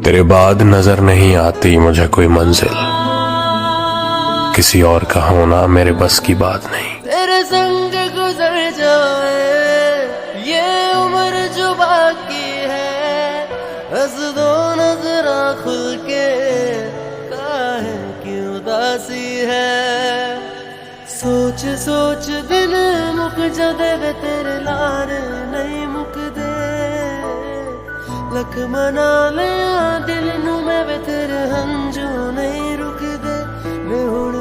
तेरे बाद नजर नहीं आती मुझे कोई मंजिल, किसी और का होना मेरे बस की बात नहीं। तेरे संग गुजर जाए ये उम्र जो बाकी है, हंस दो नजरा खुल के, काहे की उदासी है। सोच सोच दिन मुक जादे वे तेरे लार नहीं मुकदे, लख मना लिया दिल नू मैं वे तेरे हंजू नहीं रुकदे। मैं हुण